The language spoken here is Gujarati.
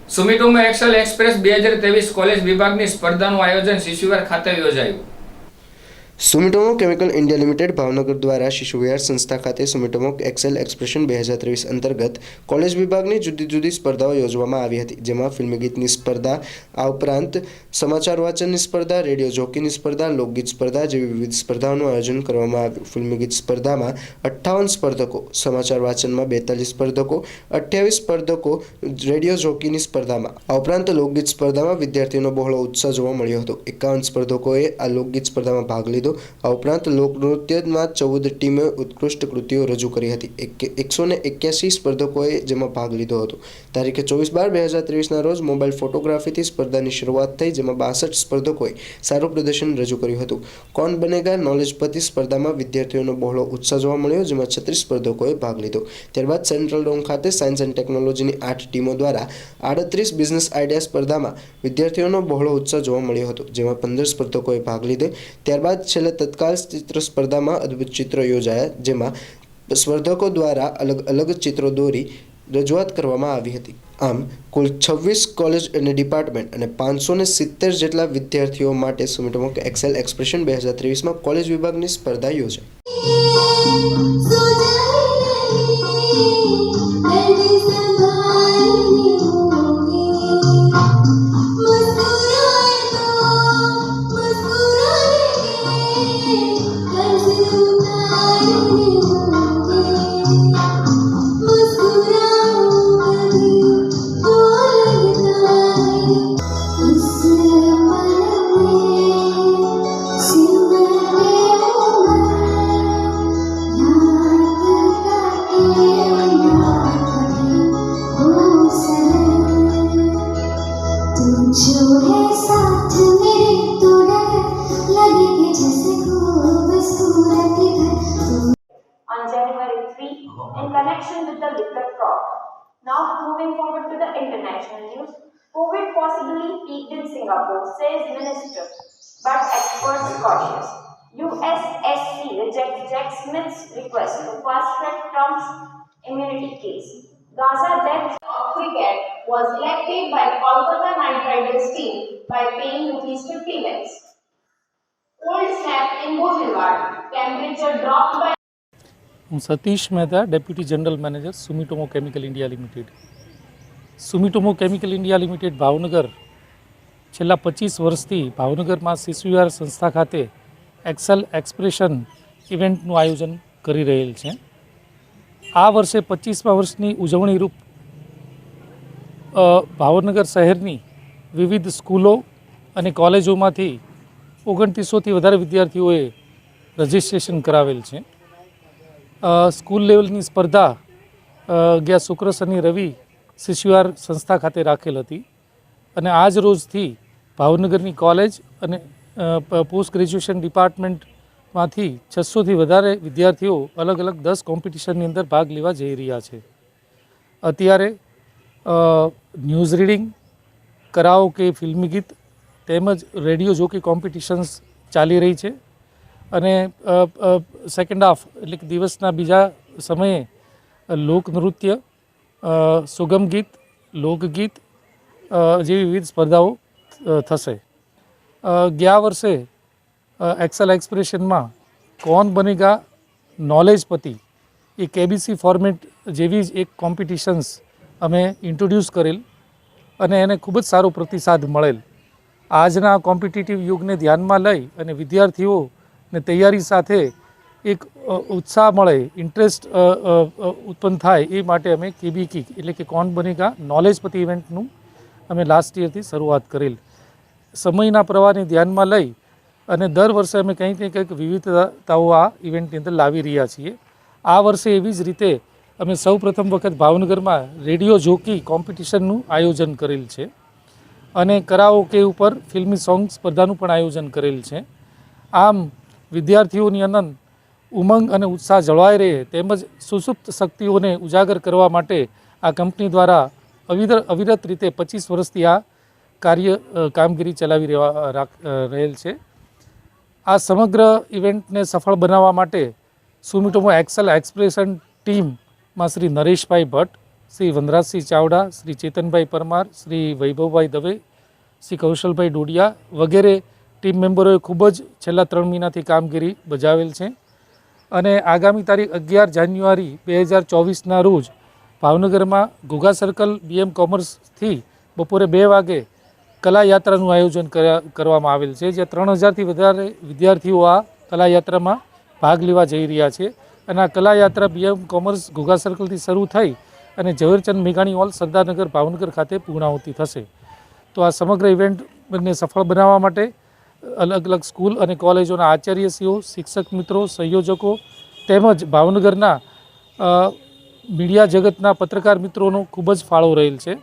સુમિટોમો એક્સેલ એક્સપ્રેસ 2023 કોલેજ વિભાગની સ્પર્ધાનું આયોજન શિશુવિહાર ખાતે યોજાયું। સુમિટોમો કેમિકલ ઇન્ડિયા લિમિટેડ ભાવનગર દ્વારા શિશુવિહાર સંસ્થા ખાતે સુમિટોમો એક્સેલ એક્સપ્રેશન 2023 અંતર્ગત કોલેજ વિભાગની જુદી જુદી સ્પર્ધાઓ યોજવામાં આવી હતી, જેમાં ફિલ્મી ગીતની સ્પર્ધા, આ ઉપરાંત સમાચાર વાંચનની સ્પર્ધા, રેડિયો જોકીની સ્પર્ધા, લોકગીત સ્પર્ધા જેવી વિવિધ સ્પર્ધાઓનું આયોજન કરવામાં આવ્યું। ફિલ્મી ગીત સ્પર્ધામાં 58 સ્પર્ધકો, સમાચાર વાંચનમાં 42 સ્પર્ધકો, 28 સ્પર્ધકો રેડિયો જોકીની સ્પર્ધામાં, આ ઉપરાંત લોકગીત સ્પર્ધામાં વિદ્યાર્થીઓનો બહોળો ઉત્સાહ જોવા મળ્યો હતો। 51 સ્પર્ધકોએ આ લોકગીત સ્પર્ધામાં ભાગ લીધો। આ ઉપરાંત લોકનૃત્યમાં 14 ટીમે ઉત્કૃષ્ટ કૃતિઓ રજૂ કરી હતી। 181 સ્પર્ધકોએ જેમાં ભાગ લીધો હતો। તારીખ 24/12/2023ના રોજ મોબાઈલ ફોટોગ્રાફીથી સ્પર્ધાની શરૂઆત થઈ, જેમાં 62 સ્પર્ધકોએ સારું પ્રદર્શન રજૂ કર્યું હતું। કોણ બનેગા નોલેજપતિ સ્પર્ધામાં વિદ્યાર્થીઓનો બહોળો ઉત્સાહ જોવા મળ્યો, જેમાં 36 સ્પર્ધકોએ ભાગ લીધો। ત્યારબાદ સેન્ટ્રલ ડોમ ખાતે સાયન્સ એન્ડ ટેકનોલોજીની 8 ટીમો દ્વારા 38 બિઝનેસ આઈડિયા સ્પર્ધામાં વિદ્યાર્થીઓનો બહોળો ઉત્સાહ જોવા મળ્યો હતો, જેમાં 15 સ્પર્ધકોએ ભાગ લીધો। ત્યારબાદ છેલ્લે તત્કાલ ચિત્ર સ્પર્ધામાં અદ્ભુત ચિત્રો યોજાયા, જેમાં સ્પર્ધકો દ્વારા અલગ અલગ ચિત્રો દોરી રજૂઆત કરવામાં આવી હતી। આમ કુલ 26 કોલેજ અને ડિપાર્ટમેન્ટ અને 570 જેટલા વિદ્યાર્થીઓ માટે સુમિટોમો એક્સેલ એક્સપ્રેશન 2023માં કોલેજ વિભાગની સ્પર્ધા યોજાઈ। जो है साथ मेरे तो डर लगे कि जैसे खूबसूरत घर। On January 3, in connection with the liquor fraud. Now moving forward to the international news, COVID possibly peaked in Singapore, says Minister, but experts cautious. USSC rejects Jack Smith's request to fast-track Trump's immunity case. Gaza death of cricket was elected by Kolkata Knight Riders team by paying ₹50 lakhs. Cold snap in Bohilwad, temperature dropped by. હું Satish Mehta, deputy general manager, સુમિટોમો chemical India limited. સુમિટોમો chemical India limited Bhavnagar છેલ્લા 25 વર્ષથી ભાવનગરમાં શિશુવિહાર સંસ્થા ખાતે એક્સેલ એક્સપ્રેશન ઇવેન્ટનું આયોજન કરી રહેલ છે। આ વર્ષે 25મા વર્ષની ઉજવણી રૂપ ભાવનગર શહેરની વિવિધ સ્કૂલો અને કોલેજોમાંથી 2900થી વધારે વિદ્યાર્થીઓએ રજિસ્ટ્રેશન કરાવેલ છે। સ્કૂલ લેવલની સ્પર્ધા ગયા શુક્ર, શનિ, રવિ શિશુવિહાર સંસ્થા ખાતે રાખેલ હતી અને આજ રોજથી ભાવનગરની કોલેજ અને પોસ્ટ ગ્રેજ્યુએશન ડિપાર્ટમેન્ટમાંથી 600થી વધારે વિદ્યાર્થીઓ અલગ અલગ 10 કોમ્પિટિશનની અંદર ભાગ લેવા જઈ રહ્યા છે। અત્યારે ન્યૂઝ રીડિંગ, કરાઓકે, ફિલ્મી ગીત તેમજ રેડિયો જોકી કોમ્પિટિશન્સ ચાલી રહી છે અને સેકન્ડ હાફ એટલે કે દિવસના બીજા સમયે લોકનૃત્ય, સુગમ ગીત, લોકગીત જેવી વિવિધ સ્પર્ધાઓ થશે। ગયા વર્ષે એક્સેલ એક્સપ્રેશનમાં કોણ બનેગા નોલેજપતિ એ કેબીસી ફોર્મેટ જેવી જ એક કોમ્પિટિશન્સ અમે ઇન્ટ્રોડ્યુસ કરેલ અને એને ખૂબ જ સારો પ્રતિસાદ મળેલ। આજના કોમ્પિટિટિવ યુગને ધ્યાનમાં લઈ અને વિદ્યાર્થીઓને તૈયારી સાથે એક ઉત્સાહ મળે, ઇન્ટરેસ્ટ ઉત્પન્ન થાય એ માટે અમે કેબીકી એટલે કે કોણ બનેગા નોલેજપતિ ઇવેન્ટનું અમે લાસ્ટ યરથી શરૂઆત કરેલ। સમયના પ્રવાહને ધ્યાનમાં લઈ અને દર વર્ષે અમે કંઈક ને કંઈક વિવિધતાઓ આ ઇવેન્ટની અંદર લાવી રહ્યા છીએ। આ વર્ષે એવી જ રીતે અમે સૌ પ્રથમ વખત ભાવનગરમાં રેડિયો જોકી કોમ્પિટિશનનું આયોજન કરેલ છે અને કરાઓકે ઉપર ફિલ્મી સોંગ સ્પર્ધાનું પણ આયોજન કરેલ છે। આમ વિદ્યાર્થીઓની અંદર ઉમંગ અને ઉત્સાહ જળવાઈ રહે તેમજ સુસુપ્ત શક્તિઓને ઉજાગર કરવા માટે આ કંપની દ્વારા અવિરત રીતે 25 વર્ષથી આ કામગીરી ચલાવી રહેલ છે। આ સમગ્ર ઇવેન્ટને સફળ બનાવવા માટે સુમિટોમો એક્સેલ એક્સપ્રેશન ટીમમાં શ્રી નરેશભાઈ ભટ્ટ, શ્રી વનરાજસિંહ ચાવડા, શ્રી ચેતનભાઈ પરમાર, શ્રી વૈભવભાઈ દવે, શ્રી કૌશલભાઈ ડોડિયા વગેરે ટીમ મેમ્બરોએ ખૂબ જ છેલ્લા 3 મહિનાથી કામગીરી બજાવેલ છે અને આગામી તારીખ 11 જાન્યુઆરી 2024ના રોજ ભાવનગરમાં ઘોઘા સર્કલ BM કોમર્સથી બપોરે 2 વાગે કલા યાત્રાનું આયોજન કરવામાં આવેલ છે, જે 3000થી વધારે વિદ્યાર્થીઓ આ કલા યાત્રામાં ભાગ લેવા જઈ રહ્યા છે અને આ કલા યાત્રા BM કોમર્સ ઘોઘા સર્કલથી શરૂ થઈ અને ઝવેરચંદ મેઘાણી હોલ સરદારનગર ભાવનગર ખાતે પૂર્ણાહુતિ થશે. તો આ સમગ્ર ઇવેન્ટને સફળ બનાવવા માટે અલગ અલગ સ્કૂલ અને કોલેજોના આચાર્યશ્રીઓ, શિક્ષક મિત્રો, સંયોજકો તેમજ ભાવનગરના મીડિયા જગતના પત્રકાર મિત્રોનો ખૂબ જ ફાળો રહેલ છે.